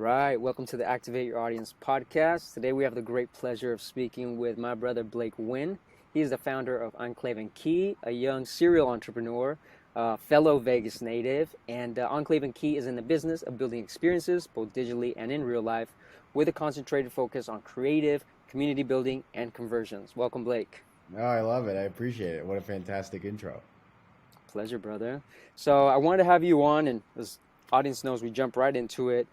right. Welcome to the Activate Your Audience podcast. Today we have the great pleasure of speaking with my brother Blake Wynn. He is the founder of Enclave Key, a young serial entrepreneur, fellow Vegas native, and Enclave Key is in the business of building experiences, both digitally and in real life, with a concentrated focus on creative, community building, and conversions. Welcome, Blake. Oh, I love it. I appreciate it. What a fantastic intro. Pleasure, brother. So I wanted to have you on, and as audience knows, we jump right into it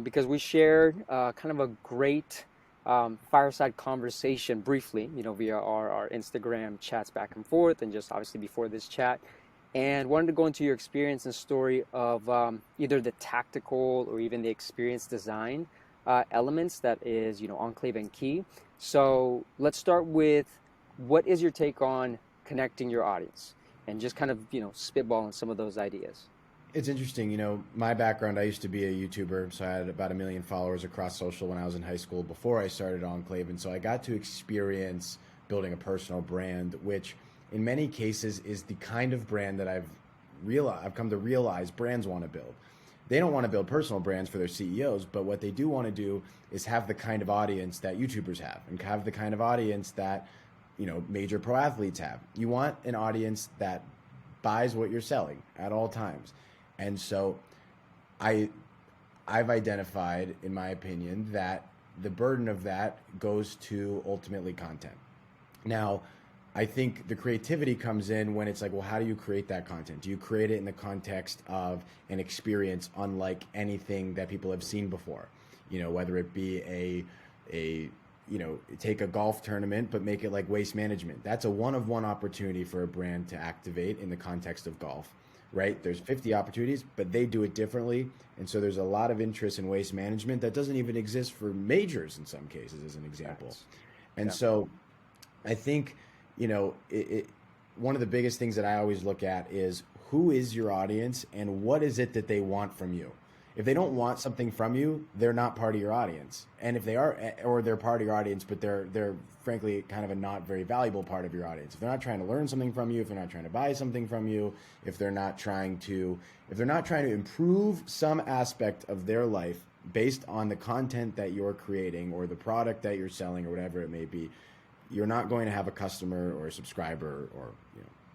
because we shared kind of a great fireside conversation briefly, via our Instagram chats back and forth, and just obviously before this chat. And wanted to go into your experience and story of either the tactical or even the experience design elements that is, Enclave and Key. So let's start with what is your take on connecting your audience? And just kind of, spitballing some of those ideas. It's interesting. My background, I used to be a YouTuber, so I had about 1 million followers across social when I was in high school before I started Enclave. And so I got to experience building a personal brand, which in many cases is the kind of brand that I've come to realize brands want to build. They don't want to build personal brands for their CEOs, but what they do want to do is have the kind of audience that YouTubers have and have the kind of audience that major pro athletes have. You want an audience that buys what you're selling at all times. And so I've identified, in my opinion, that the burden of that goes to ultimately content. Now, I think the creativity comes in when it's like, well, how do you create that content? Do you create it in the context of an experience unlike anything that people have seen before? Whether it be a take a golf tournament, but make it like Waste Management. That's a one-of-one opportunity for a brand to activate in the context of golf, right? There's 50 opportunities, but they do it differently. And so there's a lot of interest in Waste Management that doesn't even exist for majors in some cases, as an example. Yes. And Yeah. so I think, one of the biggest things that I always look at is who is your audience and what is it that they want from you? If they don't want something from you, they're not part of your audience. And if they are, or they're part of your audience, but they're frankly kind of a not very valuable part of your audience. If they're not trying to learn something from you, if they're not trying to buy something from you, if they're not trying to improve some aspect of their life based on the content that you're creating or the product that you're selling or whatever it may be, you're not going to have a customer or a subscriber or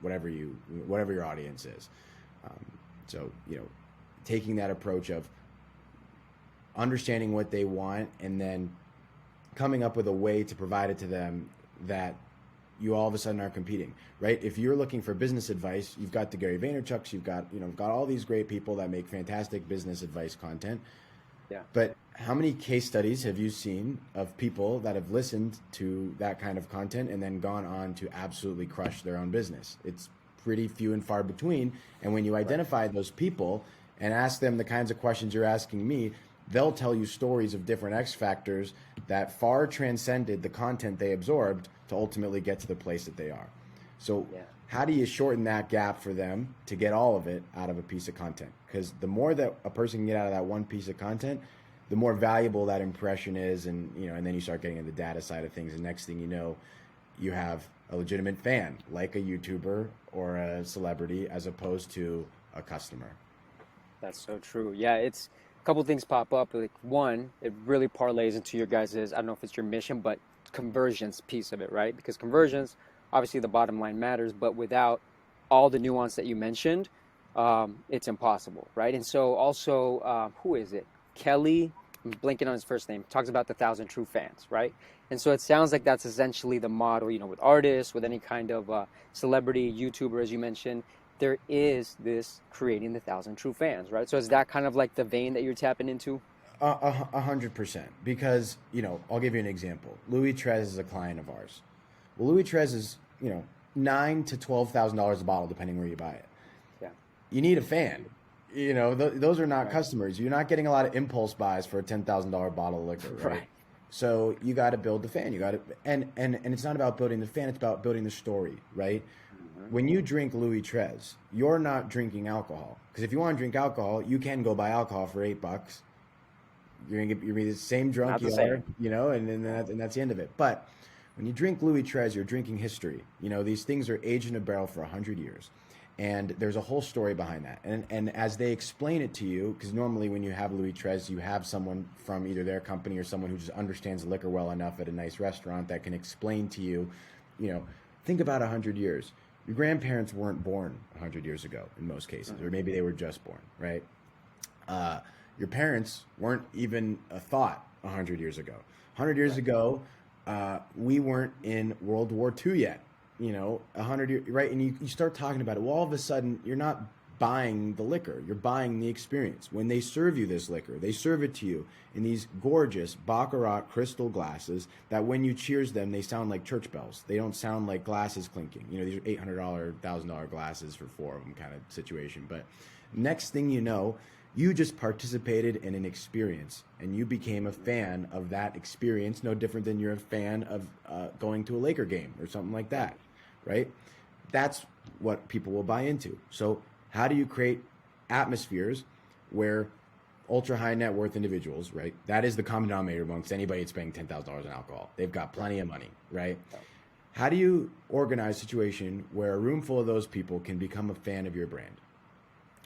whatever your audience is. So taking that approach of understanding what they want and then coming up with a way to provide it to them that you all of a sudden are competing, right? If you're looking for business advice, you've got the Gary Vaynerchuks, you've got all these great people that make fantastic business advice content. Yeah. But how many case studies have you seen of people that have listened to that kind of content and then gone on to absolutely crush their own business? It's pretty few and far between. And when you identify those people and ask them the kinds of questions you're asking me, they'll tell you stories of different X factors that far transcended the content they absorbed to ultimately get to the place that they are. So how do you shorten that gap for them to get all of it out of a piece of content? Because the more that a person can get out of that one piece of content, the more valuable that impression is. And, and then you start getting into the data side of things. And next thing you know, you have a legitimate fan, like a YouTuber or a celebrity, as opposed to a customer. That's so true. Yeah, it's a couple things pop up. Like one, it really parlays into your guys's, I don't know if it's your mission, but conversions piece of it, right? Because conversions, obviously the bottom line matters, but without all the nuance that you mentioned, it's impossible, right? And so also, who is it? Kelly, I'm blanking on his first name, talks about the 1,000 true fans, right? And so it sounds like that's essentially the model, with artists, with any kind of celebrity, YouTuber, as you mentioned, there is this creating the 1,000 true fans, right? So is that kind of like the vein that you're tapping into? 100%. Because, I'll give you an example. Louis Trez is a client of ours. Well, Louis Trez is, $9,000 to $12,000 a bottle, depending where you buy it. Yeah. You need a fan. Those are not Right. customers. You're not getting a lot of impulse buys for a $10,000 bottle of liquor, right? Right. So you got to build the fan. You got to, and it's not about building the fan. It's about building the story, right? When you drink Louis Trez, you're not drinking alcohol. Because if you want to drink alcohol, you can go buy alcohol for $8. You're gonna be the same drunk Not the you are, same. and that's the end of it. But When you drink Louis XIII, you're drinking history. You know, these things are aged in a barrel for 100 years. And there's a whole story behind that. And as they explain it to you, because normally when you have Louis XIII, you have someone from either their company or someone who just understands liquor well enough at a nice restaurant that can explain to you, you know, think about 100 years. Your grandparents weren't born 100 years ago in most cases, or maybe they were just born, right? Your parents weren't even a thought 100 years ago. 100 years ago, we weren't in World War II yet. You know, 100 years, right? And you start talking about it. Well, all of a sudden, you're not buying the liquor. You're buying the experience. When they serve you this liquor, they serve it to you in these gorgeous Baccarat crystal glasses that when you cheers them, they sound like church bells. They don't sound like glasses clinking. You know, these are $800, $1,000 glasses for four of them kind of situation. But next thing you know, you just participated in an experience and you became a fan of that experience, no different than you're a fan of going to a Laker game or something like that, right? That's what people will buy into. So how do you create atmospheres where ultra high net worth individuals, right? That is the common denominator amongst anybody that's spending $10,000 on alcohol. They've got plenty of money, right? How do you organize a situation where a room full of those people can become a fan of your brand?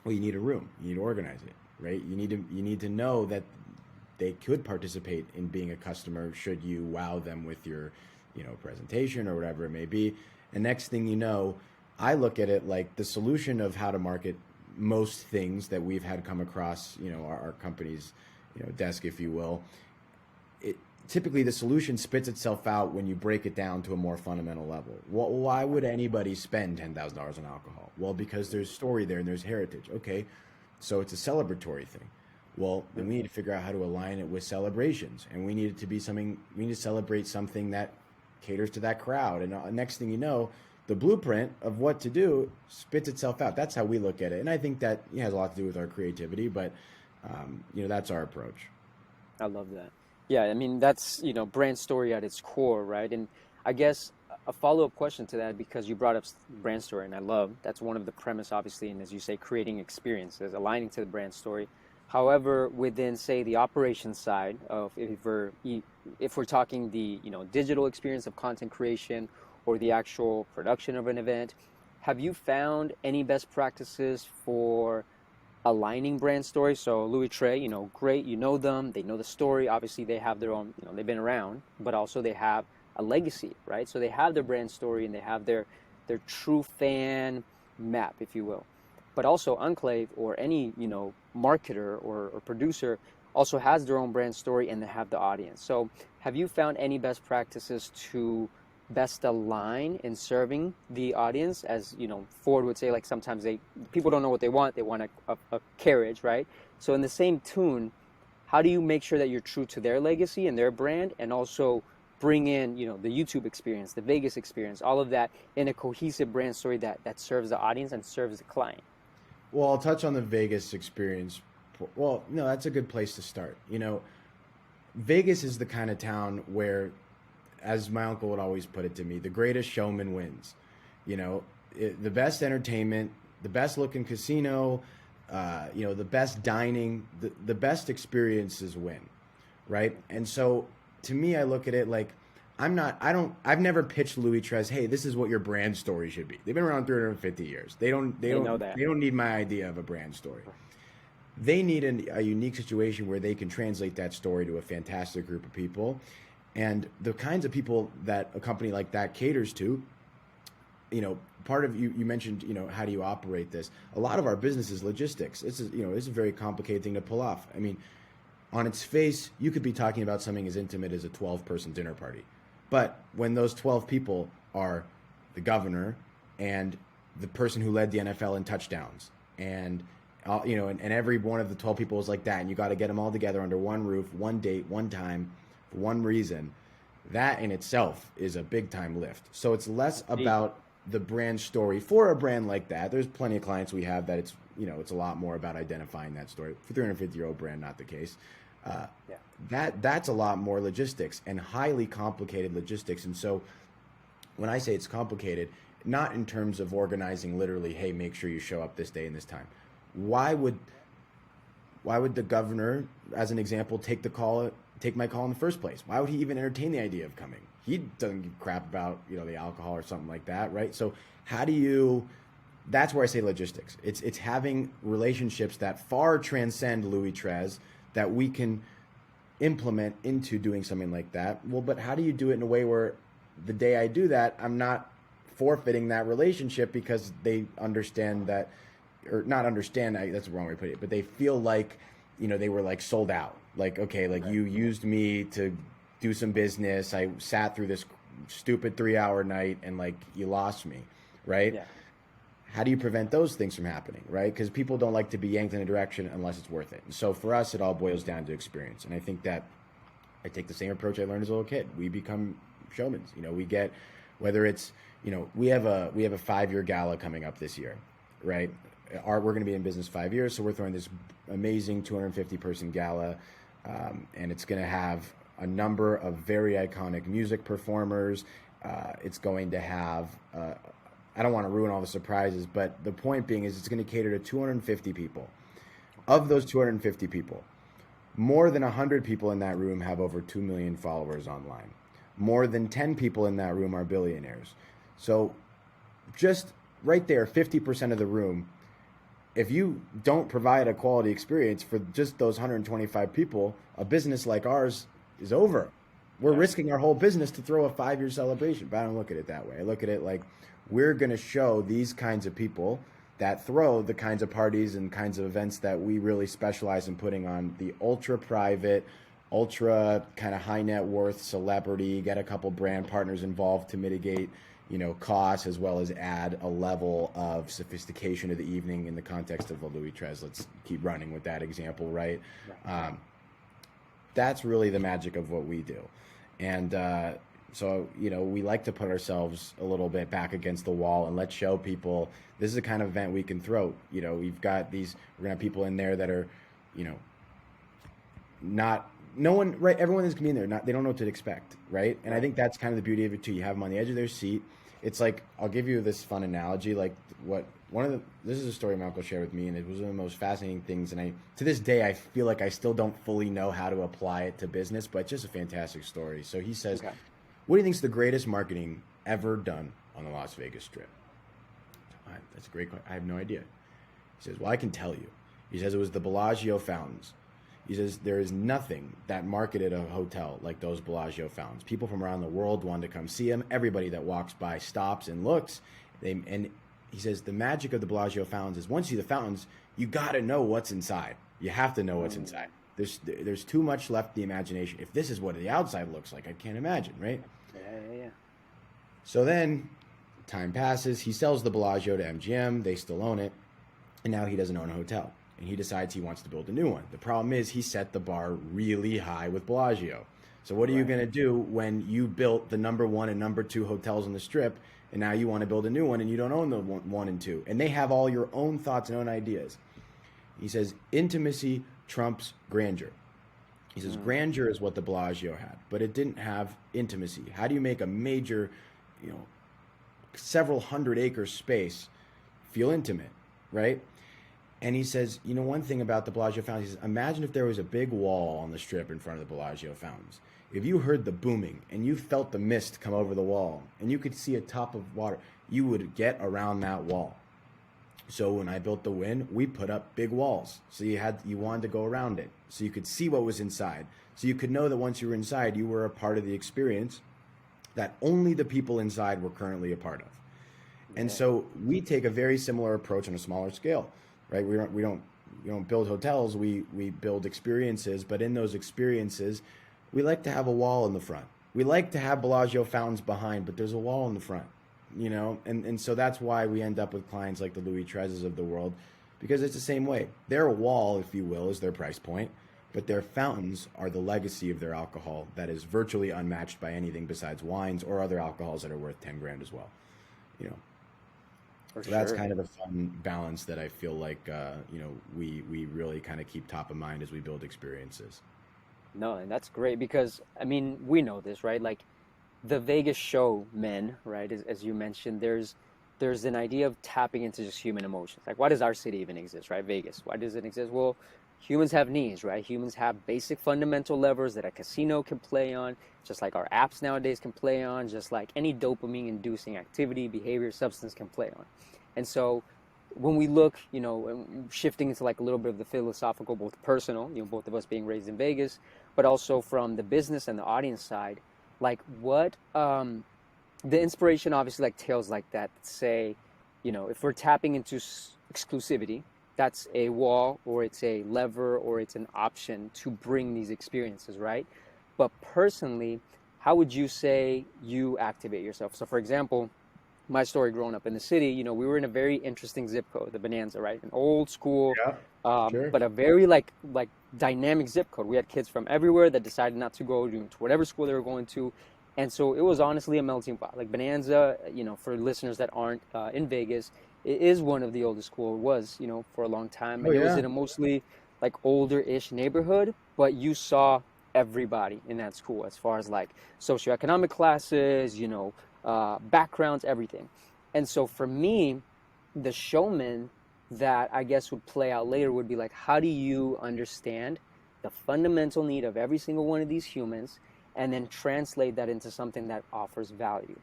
Well, you need a room. You need to organize it, right? You need to know that they could participate in being a customer should you wow them with your, you know, presentation or whatever it may be. And next thing you know, I look at it like the solution of how to market most things that we've had come across, you know, our company's, you know, desk, if you will. Typically the solution spits itself out when you break it down to a more fundamental level. Why would anybody spend $10,000 on alcohol? Well, because there's story there and there's heritage. Okay, so it's a celebratory thing. Well, then we need to figure out how to align it with celebrations, and we need it to be something. We need to celebrate something that caters to that crowd. And next thing you know, the blueprint of what to do spits itself out. That's how we look at it, and I think that has a lot to do with our creativity. But you know, that's our approach. I love that. Yeah, I mean, that's, you know, brand story at its core, right? And I guess a follow-up question to that, because you brought up brand story, and I love that's one of the premise, obviously, and as you say, creating experiences, aligning to the brand story. However, within, say, the operations side of, if we're talking the, you know, digital experience of content creation or the actual production of an event, have you found any best practices for aligning brand story? So Louis Trey, you know, great, you know them, they know the story, obviously they have their own, you know, they've been around, but also they have a legacy, right? So they have their brand story and they have their true fan map, if you will. But also Enclave or any, you know, marketer or producer also has their own brand story and they have the audience. So have you found any best practices to best align in serving the audience? As you know, Ford would say, like, sometimes people don't know what they want a carriage, right? So in the same tune, how do you make sure that you're true to their legacy and their brand, and also bring in, you know, the YouTube experience, the Vegas experience, all of that in a cohesive brand story that serves the audience and serves the client? Well, I'll touch on the Vegas experience. Well, no, that's a good place to start. You know, Vegas is the kind of town where, as my uncle would always put it to me, the greatest showman wins. You know, the best entertainment, the best looking casino, you know, the best dining, the best experiences win, right? And so to me, I look at it like, I've never pitched Louis XIII, hey, this is what your brand story should be. They've been around 350 years. They don't need my idea of a brand story. They need a unique situation where they can translate that story to a fantastic group of people. And the kinds of people that a company like that caters to, you know, part of you mentioned, you know, how do you operate this? A lot of our business is logistics. This is a very complicated thing to pull off. I mean, on its face, you could be talking about something as intimate as a 12-person dinner party. But when those 12 people are the governor and the person who led the NFL in touchdowns, and you know, and every one of the 12 people is like that, and you got to get them all together under one roof, one date, one time, for one reason, that in itself is a big time lift. So it's less about the brand story for a brand like that. There's plenty of clients we have that it's, you know, it's a lot more about identifying that story. For 350-year-old brand, not the case. That's a lot more logistics and highly complicated logistics. And so when I say it's complicated, not in terms of organizing literally, hey, make sure you show up this day and this time. Why would the governor, as an example, take my call in the first place? Why would he even entertain the idea of coming? he doesn't give a crap about, the alcohol or something like that, right? So how do you? That's where I say logistics. It's having relationships that far transcend Louis Trez that we can implement into doing something like that. Well, but how do you do it in a way where the day I do that, I'm not forfeiting that relationship because they understand that, or not understand, that's the wrong way to put it, but they feel like, they were like sold out. Like, okay, like Right. you used me to do some business. I sat through this stupid 3 hour night and like you lost me, right? Yeah. How do you prevent those things from happening, right? Because people don't like to be yanked in a direction unless it's worth it. And so for us, it all boils down to experience. And I think that I take the same approach I learned as a little kid. We become showmen. We get, whether it's, we have a 5 year gala coming up this year, right? We're going to be in business 5 years, so we're throwing this amazing 250 person gala, and it's going to have a number of very iconic music performers. It's going to have I don't want to ruin all the surprises, but the point being is it's going to cater to 250 people. Of those 250 people, more than 100 people in that room have over 2 million followers online. More than 10 people in that room are billionaires. So just right there, 50% of the room, if you don't provide a quality experience for just those 125 people, a business like ours is over. We're Yeah. risking our whole business to throw a 5 year celebration. But I don't look at it that way. I look at it like we're going to show these kinds of people that throw the kinds of parties and kinds of events that we really specialize in putting on, the ultra private, ultra kind of high net worth celebrity, get a couple brand partners involved to mitigate, costs, as well as add a level of sophistication to the evening in the context of the Louis Trez. Let's keep running with that example, right? That's really the magic of what we do. And so, we like to put ourselves a little bit back against the wall and let's show people this is the kind of event we can throw. We've got we're going to have people in there that are, not, no one, right? Everyone that's going to be in there, they don't know what to expect, right? And I think that's kind of the beauty of it too. You have them on the edge of their seat. It's like, I'll give you this fun analogy. Like this is a story my uncle shared with me, and it was one of the most fascinating things. And to this day, I feel like I still don't fully know how to apply it to business, but it's just a fantastic story. So he says, Okay. what do you think is the greatest marketing ever done on the Las Vegas Strip? That's a great question. I have no idea. He says, well, I can tell you. He says it was the Bellagio fountains. He says there is nothing that marketed a hotel like those Bellagio fountains. People from around the world wanted to come see them. Everybody that walks by stops and looks. And he says the magic of the Bellagio fountains is once you see the fountains, you got to know what's inside. You have to know what's inside. There's too much left the imagination. If this is what the outside looks like, I can't imagine, right? Yeah. So then time passes. He sells the Bellagio to MGM. They still own it. And now he doesn't own a hotel. And he decides he wants to build a new one. The problem is he set the bar really high with Bellagio. So what are you going to do when you built the number 1 and number 2 hotels on the Strip, and now you want to build a new one and you don't own the 1 and 2? And they have all your own thoughts and own ideas. He says intimacy trumps grandeur. He says grandeur is what the Bellagio had, but it didn't have intimacy. How do you make a major, several hundred acre space feel intimate, right? And he says, one thing about the Bellagio fountains, he says, imagine if there was a big wall on the Strip in front of the Bellagio fountains. If you heard the booming and you felt the mist come over the wall and you could see a top of water, you would get around that wall. So when I built the Wynn, we put up big walls. So you wanted to go around it. So you could see what was inside. So you could know that once you were inside, you were a part of the experience that only the people inside were currently a part of. And so we take a very similar approach on a smaller scale. Right? We don't build hotels. We build experiences. But in those experiences, we like to have a wall in the front. We like to have Bellagio fountains behind, but there's a wall in the front. And so that's why we end up with clients like the Louis Trezes of the world, because it's the same way. Their wall, if you will, is their price point, but their fountains are the legacy of their alcohol that is virtually unmatched by anything besides wines or other alcohols that are worth 10 grand as well. For So that's sure. kind of the fun balance that I feel like we really kind of keep top of mind as we build experiences. No, and that's great because I mean we know this, right? Like the Vegas showmen, right? As you mentioned, there's an idea of tapping into just human emotions. Like, why does our city even exist, right? Vegas. Why does it exist? Well, humans have needs, right? Humans have basic fundamental levers that a casino can play on, just like our apps nowadays can play on, just like any dopamine inducing activity, behavior, substance can play on. And so when we look, shifting into like a little bit of the philosophical, both personal, both of us being raised in Vegas, but also from the business and the audience side, like what the inspiration obviously like tales like that say, if we're tapping into exclusivity, that's a wall or it's a lever or it's an option to bring these experiences, right? But personally, how would you say you activate yourself? So for example, my story growing up in the city, we were in a very interesting zip code, the Bonanza, right? An old school, Yeah, sure. but a very like dynamic zip code. We had kids from everywhere that decided not to go to whatever school they were going to, and so it was honestly a melting pot. Like Bonanza, for listeners that aren't in Vegas, it is one of the oldest school. It was, for a long time, Oh and it was yeah. in a mostly like older-ish neighborhood, but you saw everybody in that school as far as like socioeconomic classes, backgrounds, everything. And so for me, the showman that I guess would play out later would be like, how do you understand the fundamental need of every single one of these humans and then translate that into something that offers value?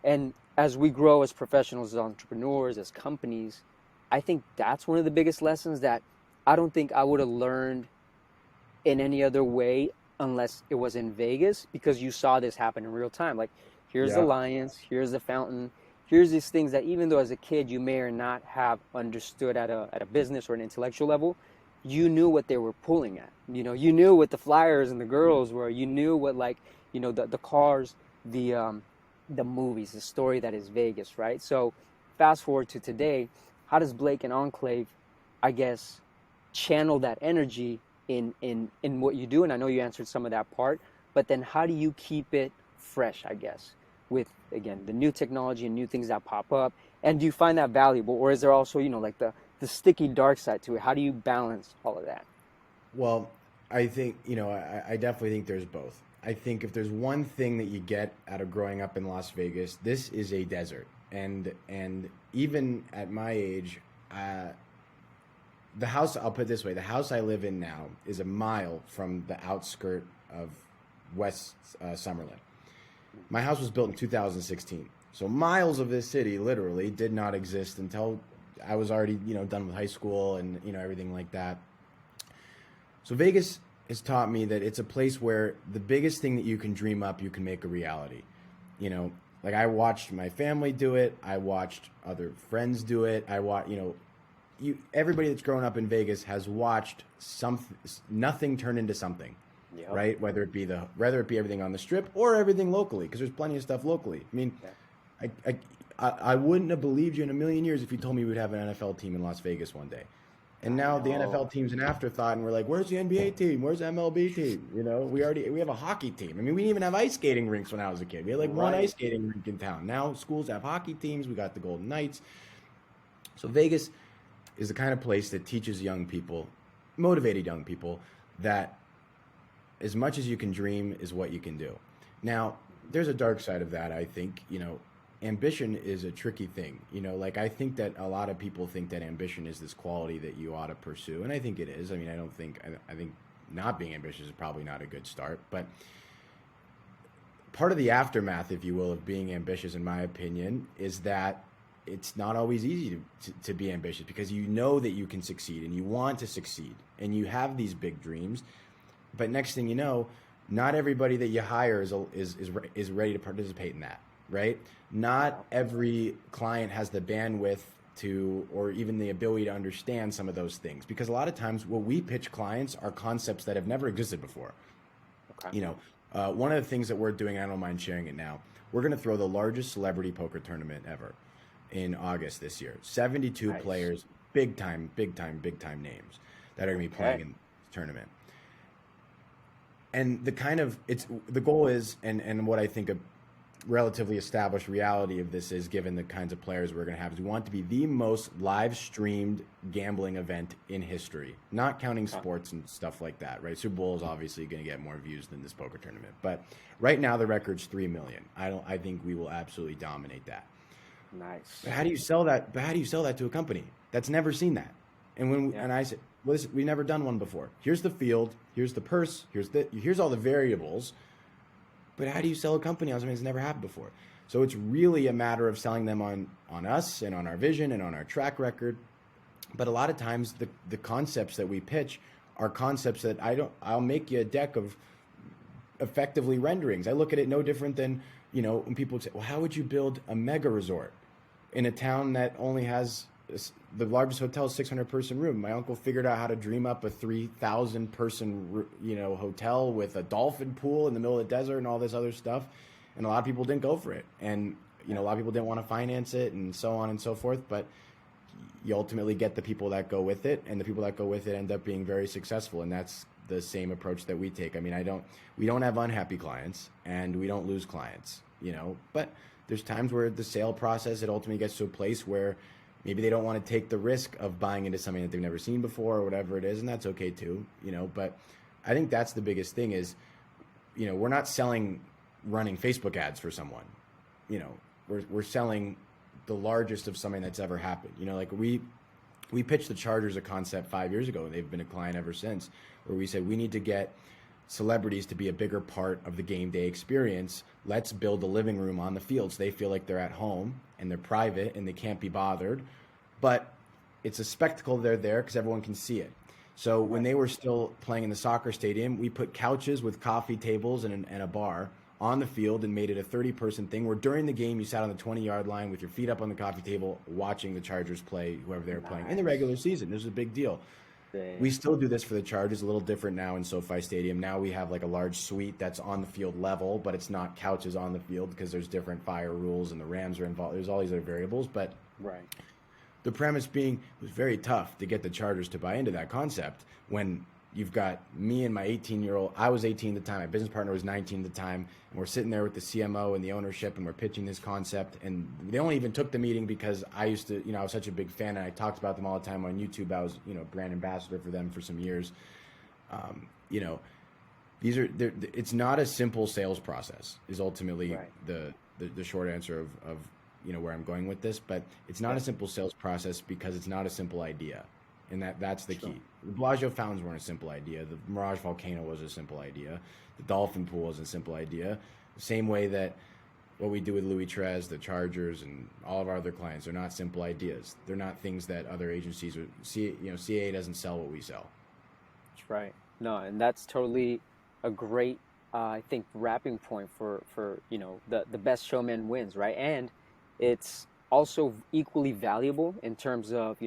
And as we grow as professionals, as entrepreneurs, as companies, I think that's one of the biggest lessons that I don't think I would have learned in any other way unless it was in Vegas, because you saw this happen in real time. Like, here's the Yeah. lions, here's the fountain, here's these things that even though as a kid you may or not have understood at a business or an intellectual level, you knew what they were pulling at. You knew what the flyers and the girls were. You knew what, like, the cars, the movies, the story that is Vegas, right? So fast forward to today, how does Blake and Enclave, I guess, channel that energy in what you do? And I know you answered some of that part, but then how do you keep it fresh, I guess, with again the new technology and new things that pop up? And do you find that valuable, or is there also like the sticky dark side to it? How do you balance all of that? Well, I think, I definitely think there's both. I think if there's one thing that you get out of growing up in Las Vegas, this is a desert. And even at my age, the house, I'll put it this way, the house I live in now is a mile from the outskirt of West Summerlin. My house was built in 2016. So miles of this city literally did not exist until I was already, done with high school and, everything like that. So Vegas has taught me that it's a place where the biggest thing that you can dream up, you can make a reality. Like I watched my family do it. I watched other friends do it. Everybody that's grown up in Vegas has watched nothing turn into something, Yep. right? Whether it be everything on the strip or everything locally, because there's plenty of stuff locally. I mean, Yeah. I wouldn't have believed you in a million years if you told me we'd have an NFL team in Las Vegas one day. And now the NFL team's an afterthought, and we're like, where's the NBA team? Where's the MLB team? We have a hockey team. I mean, we didn't even have ice skating rinks when I was a kid. We had like one Right. ice skating rink in town. Now schools have hockey teams. We got the Golden Knights. So Vegas is the kind of place that teaches young people, motivated young people, that as much as you can dream is what you can do. Now, there's a dark side of that, I think. Ambition is a tricky thing. Like I think that a lot of people think that ambition is this quality that you ought to pursue, and I think it is. I mean, I think not being ambitious is probably not a good start, but part of the aftermath, if you will, of being ambitious, in my opinion, is that it's not always easy to be ambitious, because you know that you can succeed and you want to succeed and you have these big dreams, but next thing you know, not everybody that you hire is ready to participate in that. Right? Not every client has the bandwidth to, or even the ability to understand some of those things, because a lot of times what we pitch clients are concepts that have never existed before. Okay. One of the things that we're doing, I don't mind sharing it now, we're going to throw the largest celebrity poker tournament ever in August this year. 72 Nice. players, big time names that are going to be playing in this tournament. And the goal is, and what I think a relatively established reality of this is, given the kinds of players we're going to have, is we want to be the most live streamed gambling event in history, not counting sports and stuff like that, right? Super Bowl is obviously going to get more views than this poker tournament, but right now the record's 3 million. I think we will absolutely dominate that. Nice. But how do you sell that? But how do you sell that to a company that's never seen that? And Yeah. and I said, listen, we've never done one before. Here's the field. Here's the purse. Here's all the variables. But how do you sell a company on something that's never happened before? So it's really a matter of selling them on us and on our vision and on our track record. But a lot of times the concepts that we pitch are concepts that I'll make you a deck of effectively renderings. I look at it no different than, when people say, well, how would you build a mega resort in a town that only has the largest hotel is 600 person room? My uncle figured out how to dream up a 3,000 person, hotel with a dolphin pool in the middle of the desert and all this other stuff. And a lot of people didn't go for it. And, a lot of people didn't want to finance it and so on and so forth. But you ultimately get the people that go with it, and the people that go with it end up being very successful. And that's the same approach that we take. I mean, we don't have unhappy clients, and we don't lose clients, but there's times where the sale process, it ultimately gets to a place where maybe they don't want to take the risk of buying into something that they've never seen before or whatever it is. And that's okay too, but I think that's the biggest thing is, we're not selling running Facebook ads for someone, we're selling the largest of something that's ever happened. Like we pitched the Chargers a concept 5 years ago, and they've been a client ever since, where we said we need to get celebrities to be a bigger part of the game day experience. Let's build a living room on the field so they feel like they're at home and they're private and they can't be bothered. But it's a spectacle, they're there because everyone can see it. So when they were still playing in the soccer stadium, we put couches with coffee tables and a bar on the field and made it a 30-person thing where during the game you sat on the 20-yard line with your feet up on the coffee table watching the Chargers play whoever they were playing in the regular season. This was a big deal. We still do this for the Chargers, a little different now in SoFi Stadium. Now we have like a large suite that's on the field level, but it's not couches on the field because there's different fire rules and the Rams are involved. There's all these other variables, but the premise being it was very tough to get the Chargers to buy into that concept when you've got me and my 18-year-old. I was 18 at the time. My business partner was 19 at the time. And we're sitting there with the CMO and the ownership, and we're pitching this concept. And they only even took the meeting because I used to, I was such a big fan, and I talked about them all the time on YouTube. I was, brand ambassador for them for some years. It's not a simple sales process is ultimately the short answer of where I'm going with this. But it's not a simple sales process because it's not a simple idea. And that's the key. The Bellagio fountains weren't a simple idea. The Mirage Volcano was a simple idea. The dolphin pool was a simple idea. The same way that what we do with Louis Trez, the Chargers, and all of our other clients are not simple ideas. They're not things that other agencies would see. CAA doesn't sell what we sell. That's right. No, and that's totally a great, I think, wrapping point for the best showman wins, right? And it's also equally valuable in terms of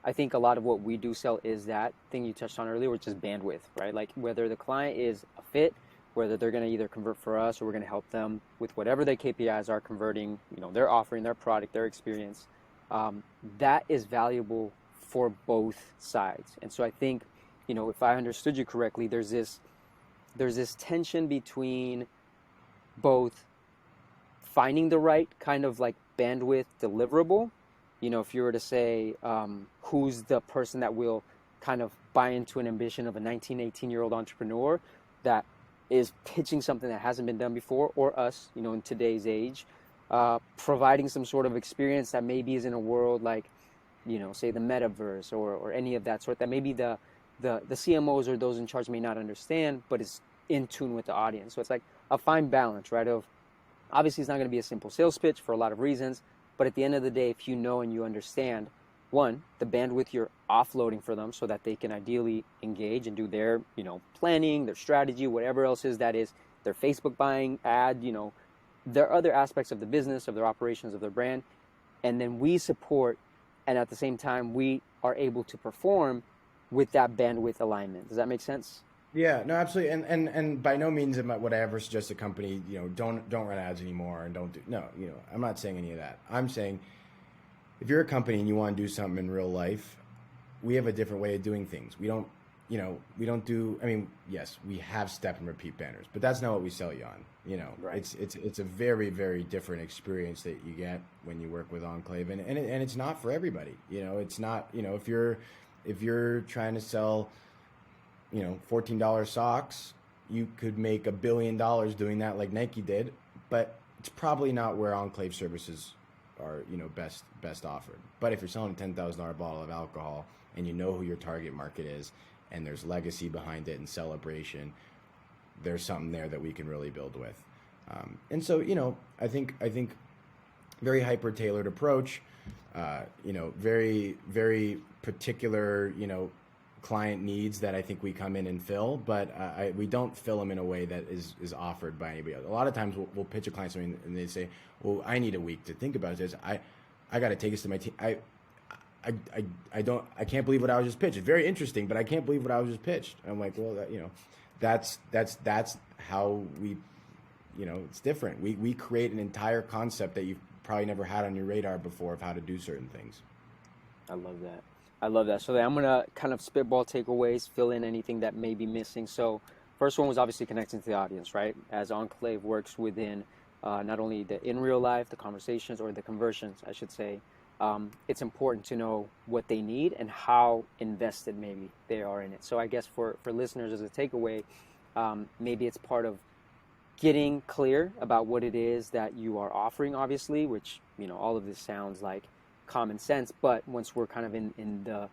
I think a lot of what we do sell is that thing you touched on earlier, which is bandwidth, right? Like whether the client is a fit, whether they're going to either convert for us or we're going to help them with whatever their KPIs are converting, their offering, their product, their experience. That is valuable for both sides. And so I think, if I understood you correctly, there's this tension between both finding the right kind of like bandwidth deliverable. If you were to say, who's the person that will kind of buy into an ambition of a 19, 18-year-old entrepreneur that is pitching something that hasn't been done before, or us, in today's age, providing some sort of experience that maybe is in a world like, say the metaverse or any of that sort that maybe the CMOs or those in charge may not understand, but is in tune with the audience. So it's like a fine balance, right? Of obviously it's not going to be a simple sales pitch for a lot of reasons. But at the end of the day, if you know and you understand, one, the bandwidth you're offloading for them so that they can ideally engage and do their, planning, their strategy, whatever else is that is, their Facebook buying, ad, their other aspects of the business, of their operations, of their brand. And then we support, and at the same time, we are able to perform with that bandwidth alignment. Does that make sense? Yeah, no, absolutely, and by no means would I ever suggest a company, don't run ads anymore and don't do. No, I'm not saying any of that. I'm saying if you're a company and you want to do something in real life, we have a different way of doing things. We don't do. I mean, yes, we have step and repeat banners, but that's not what we sell you on. Right. It's a very, very different experience that you get when you work with Enclave, and it's not for everybody. It's not. If you're trying to sell $14 socks, you could make $1 billion doing that like Nike did, but it's probably not where Enclave services are best offered. But if you're selling a $10,000 bottle of alcohol and you know who your target market is, and there's legacy behind it and celebration, there's something there that we can really build with. And so I think very hyper tailored approach. Very very particular client needs that I think we come in and fill, but we don't fill them in a way that is offered by anybody else. A lot of times we'll pitch a client something and they say, well, I need a week to think about this. I got to take this to my team. I can't believe what I was just pitched. It's very interesting, but I can't believe what I was just pitched. And I'm like, well, that's how we, it's different. We create an entire concept that you've probably never had on your radar before of how to do certain things. I love that. I love that. So I'm going to kind of spitball takeaways, fill in anything that may be missing. So first one was obviously connecting to the audience, right? As Enclave works within not only the in real life, the conversations, or the conversions, I should say, it's important to know what they need and how invested maybe they are in it. So I guess for listeners as a takeaway, maybe it's part of getting clear about what it is that you are offering, obviously, which, all of this sounds like common sense, but once we're kind of in the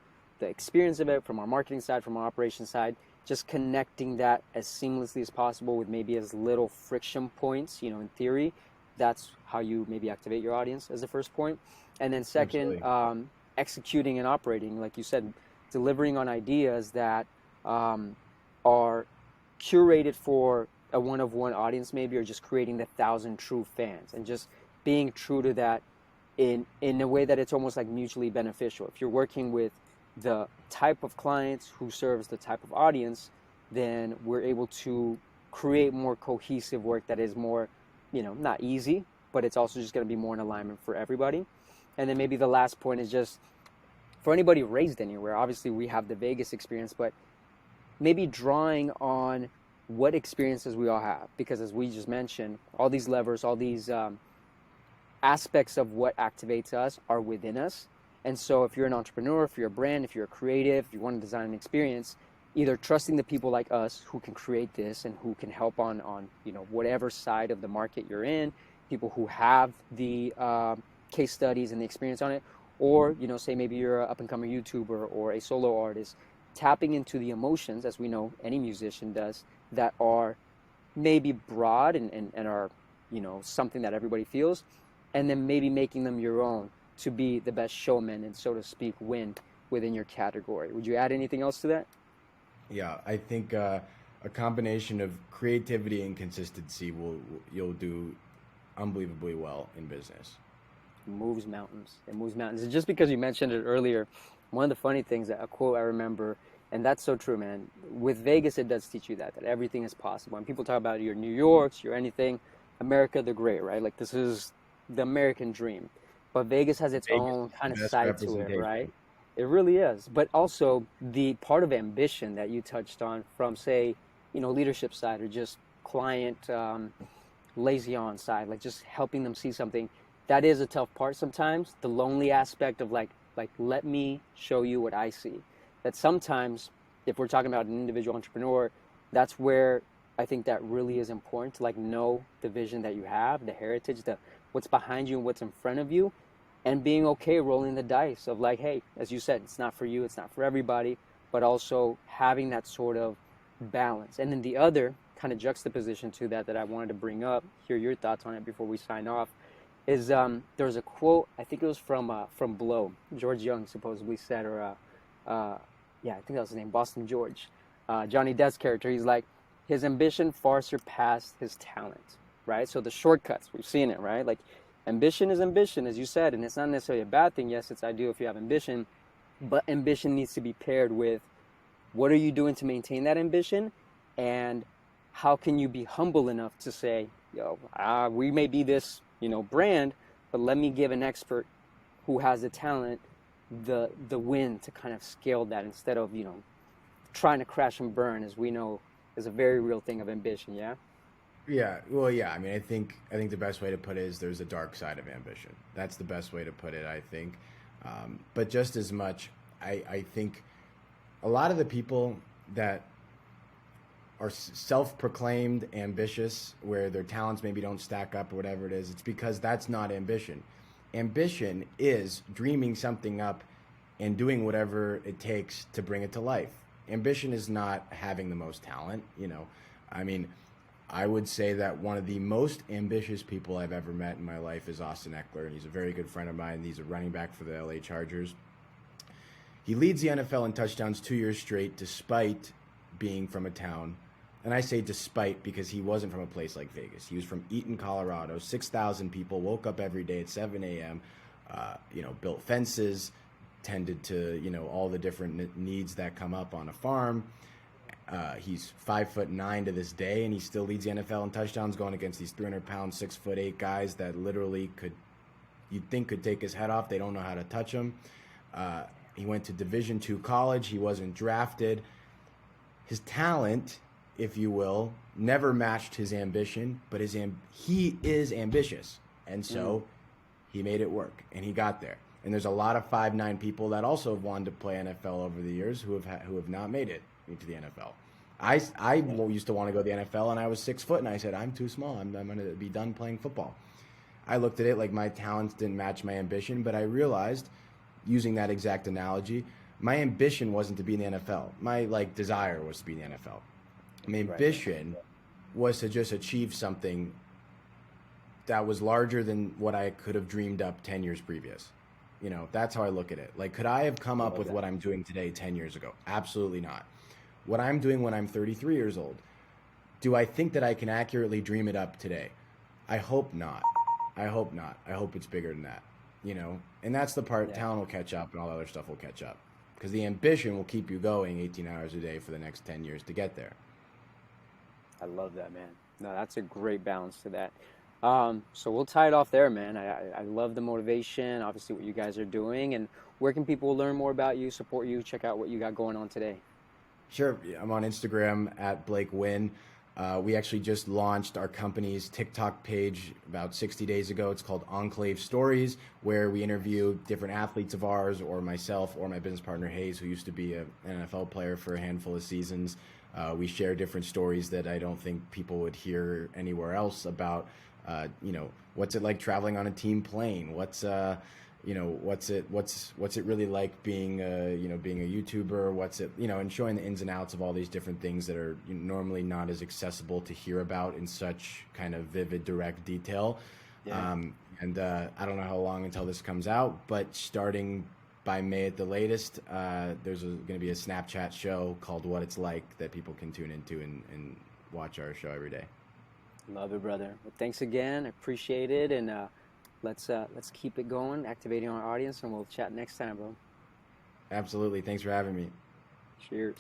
experience of it from our marketing side, from our operations side, just connecting that as seamlessly as possible with maybe as little friction points, in theory, that's how you maybe activate your audience as the first point. And then second, executing and operating, like you said, delivering on ideas that are curated for a one-of-one audience maybe, or just creating the 1,000 true fans, and just being true to that in a way that it's almost like mutually beneficial. If you're working with the type of clients who serves the type of audience, then we're able to create more cohesive work that is more, not easy, but it's also just going to be more in alignment for everybody. And then maybe the last point is just for anybody raised anywhere, obviously we have the Vegas experience, but maybe drawing on what experiences we all have, because as we just mentioned, all these levers, all these aspects of what activates us are within us. And so if you're an entrepreneur, if you're a brand, if you're a creative, if you want to design an experience, either trusting the people like us who can create this and who can help on whatever side of the market you're in, people who have the case studies and the experience on it, or say maybe you're an up-and-coming YouTuber or a solo artist, tapping into the emotions, as we know any musician does, that are maybe broad and are something that everybody feels, and then maybe making them your own to be the best showman and, so to speak, win within your category. Would you add anything else to that? Yeah, I think a combination of creativity and consistency you'll do unbelievably well in business. It moves mountains. And just because you mentioned it earlier, one of the funny things, a quote I remember, and that's so true, man. With Vegas, it does teach you that everything is possible. When people talk about your New Yorks, your anything, America the Great, right? Like, this is the American dream. But Vegas has its own kind of side to it, right? It really is. But also the part of ambition that you touched on from, say, leadership side, or just client liaison side, like just helping them see something. That is a tough part sometimes. The lonely aspect of like let me show you what I see. That sometimes, if we're talking about an individual entrepreneur, that's where I think that really is important to know the vision that you have, the heritage, what's behind you and what's in front of you, and being okay rolling the dice of hey, as you said, it's not for you, it's not for everybody, but also having that sort of balance. And then the other kind of juxtaposition to that I wanted to bring up, hear your thoughts on it before we sign off, is there was a quote, I think it was from Blow, George Young supposedly said, or I think that was his name, Boston George, Johnny Depp's character. He's like, his ambition far surpassed his talent, right? So the shortcuts, we've seen it, right? Like, ambition is ambition, as you said, and it's not necessarily a bad thing. Yes, it's ideal if you have ambition, but ambition needs to be paired with what are you doing to maintain that ambition, and how can you be humble enough to say, we may be this, brand, but let me give an expert who has the talent the win to kind of scale that, instead of trying to crash and burn, as we know is a very real thing of ambition. Yeah, well, yeah. I mean, I think the best way to put it is there's a dark side of ambition. That's the best way to put it, I think. But just as much, I think a lot of the people that are self-proclaimed ambitious, where their talents maybe don't stack up or whatever it is, it's because that's not ambition. Ambition is dreaming something up and doing whatever it takes to bring it to life. Ambition is not having the most talent, you know. I mean, I would say that one of the most ambitious people I've ever met in my life is Austin Eckler, and he's a very good friend of mine. He's a running back for the LA Chargers. He leads the NFL in touchdowns 2 years straight despite being from a town. And I say despite because he wasn't from a place like Vegas. He was from Eaton, Colorado. 6,000 people, woke up every day at 7 a.m., built fences, tended to, all the different needs that come up on a farm. He's 5'9" to this day, and he still leads the NFL in touchdowns, going against these 300-pound, 6'8" guys that literally you'd think could take his head off. They don't know how to touch him. He went to Division II college. He wasn't drafted. His talent, if you will, never matched his ambition, but he is ambitious, and so he made it work, and he got there. And there's a lot of 5'9" people that also have wanted to play NFL over the years who have not made it into the NFL. I used to want to go to the NFL, and I was 6 foot, and I said, I'm too small. I'm going to be done playing football. I looked at it like my talents didn't match my ambition, but I realized, using that exact analogy, my ambition wasn't to be in the NFL. My desire was to be in the NFL. My ambition was to just achieve something that was larger than what I could have dreamed up 10 years previous. That's how I look at it. Could I have come up with what I'm doing today 10 years ago? Absolutely not. What I'm doing when I'm 33 years old, do I think that I can accurately dream it up today? I hope not. I hope not. I hope it's bigger than that, And that's the part, talent will catch up and all the other stuff will catch up. Because the ambition will keep you going 18 hours a day for the next 10 years to get there. I love that, man. No, that's a great balance to that. So we'll tie it off there, man. I love the motivation, obviously what you guys are doing, and where can people learn more about you, support you, check out what you got going on today? Sure. I'm on Instagram at Blake Wynn. We actually just launched our company's TikTok page about 60 days ago. It's called Enclave Stories, where we interview different athletes of ours, or myself, or my business partner Hayes, who used to be an NFL player for a handful of seasons. We share different stories that I don't think people would hear anywhere else about. What's it like traveling on a team plane? What's it really like being a YouTuber? What's it, and showing the ins and outs of all these different things that are normally not as accessible to hear about in such kind of vivid, direct detail. Yeah. I don't know how long until this comes out, but starting by May at the latest, there's going to be a Snapchat show called What It's Like that people can tune into and watch our show every day. Love it, brother. Well, thanks again. I appreciate it. And let's keep it going, activating our audience, and we'll chat next time, bro. Absolutely. Thanks for having me. Cheers.